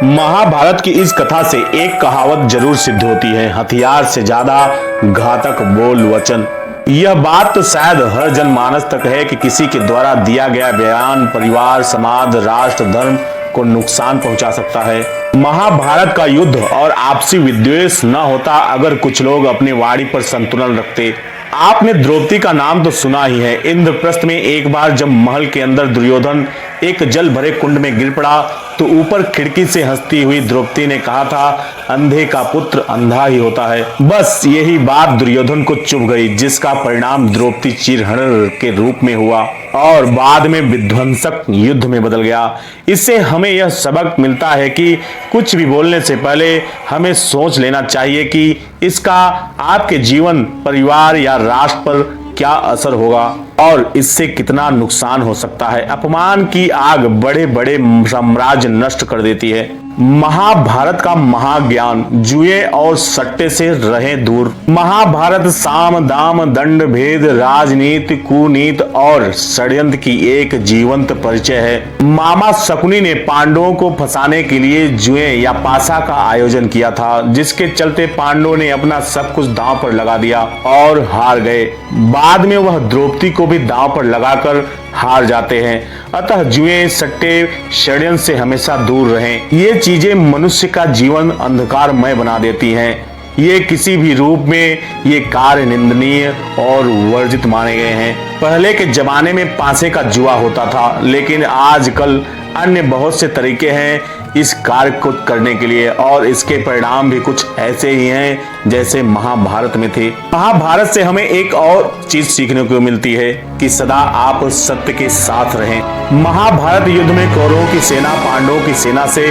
महाभारत की इस कथा से एक कहावत जरूर सिद्ध होती है, हथियार से ज्यादा घातक बोल वचन। यह बात तो शायद हर जनमानस तक है कि किसी के द्वारा दिया गया बयान परिवार, समाज, राष्ट्र, धर्म को नुकसान पहुंचा सकता है। महाभारत का युद्ध और आपसी विद्वेष न होता अगर कुछ लोग अपनी वाणी पर संतुलन रखते। आपने द्रौपदी का नाम तो सुना ही है। इंद्रप्रस्थ में एक बार जब महल के अंदर दुर्योधन एक जल भरे कुंड में गिर पड़ा तो ऊपर खिड़की से हंसती हुई द्रौपदी ने कहा था, अंधे का पुत्र अंधा ही होता है। बस यही बात दुर्योधन को चुभ गई, जिसका परिणाम द्रौपदी चीरहरण के रूप में हुआ और बाद में विध्वंसक युद्ध में बदल गया। इससे हमें यह सबक मिलता है कि कुछ भी बोलने से पहले हमें सोच लेना चाहिए कि इसका आपके जीवन, परिवार या राष्ट्र पर क्या असर होगा और इससे कितना नुकसान हो सकता है। अपमान की आग बड़े बड़े साम्राज्य नष्ट कर देती है। महाभारत का महाज्ञान, जुए और सट्टे से रहें दूर। महाभारत साम दाम दंड भेद, राजनीति, कूनीति और षड्यंत्र की एक जीवंत परिचय है। मामा शकुनी ने पांडवों को फंसाने के लिए जुए या पासा का आयोजन किया था, जिसके चलते पांडवों ने अपना सब कुछ दांव पर लगा दिया और हार गए। बाद में वह द्रौपदी को भी दांव पर लगाकर हार जाते हैं। अतः जुए, सट्टे, षड्यंत्र से हमेशा दूर रहें। ये चीजें मनुष्य का जीवन अंधकारमय बना देती हैं। ये किसी भी रूप में ये कार्य निंदनीय और वर्जित माने गए हैं। पहले के जमाने में पासे का जुआ होता था, लेकिन आजकल अन्य बहुत से तरीके हैं इस कार्य को करने के लिए और इसके परिणाम भी कुछ ऐसे ही हैं जैसे महाभारत में थे। महाभारत से हमें एक और चीज सीखने को मिलती है कि सदा आप सत्य के साथ रहें। महाभारत युद्ध में कौरवों की सेना पांडवों की सेना से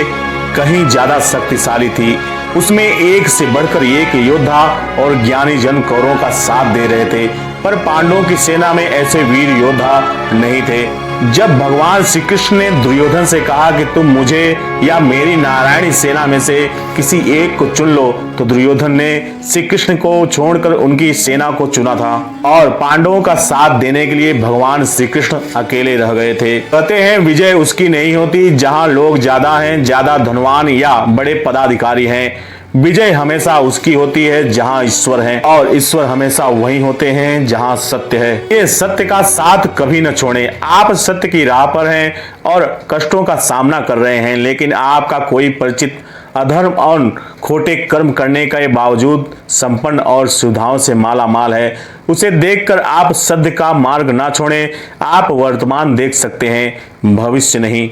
कहीं ज्यादा शक्तिशाली थी। उसमें एक से बढ़कर एक योद्धा और ज्ञानी जन कौरवों का साथ दे रहे थे, पर पांडवों की सेना में ऐसे वीर योद्धा नहीं थे। जब भगवान श्री कृष्ण ने दुर्योधन से कहा कि तुम मुझे या मेरी नारायणी सेना में से किसी एक को चुन लो, तो दुर्योधन ने श्री कृष्ण को छोड़कर उनकी सेना को चुना था और पांडवों का साथ देने के लिए भगवान श्री कृष्ण अकेले रह गए थे। कहते हैं विजय उसकी नहीं होती जहां लोग ज्यादा हैं, ज्यादा धनवान या बड़े पदाधिकारी हैं। विजय हमेशा उसकी होती है जहां ईश्वर है और ईश्वर हमेशा वही होते हैं जहां सत्य है। ये सत्य का साथ कभी न छोड़ें। आप सत्य की राह पर हैं और कष्टों का सामना कर रहे हैं, लेकिन आपका कोई परिचित अधर्म और खोटे कर्म करने के बावजूद संपन्न और सुविधाओं से माला माल है, उसे देखकर आप सत्य का मार्ग ना छोड़ें। आप वर्तमान देख सकते हैं, भविष्य नहीं।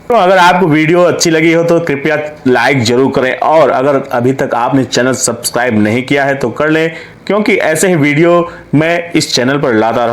तो अगर आपको वीडियो अच्छी लगी हो तो कृपया लाइक जरूर करें और अगर अभी तक आपने चैनल सब्सक्राइब नहीं किया है तो कर लें, क्योंकि ऐसे ही वीडियो मैं इस चैनल पर लाता रहता हूं।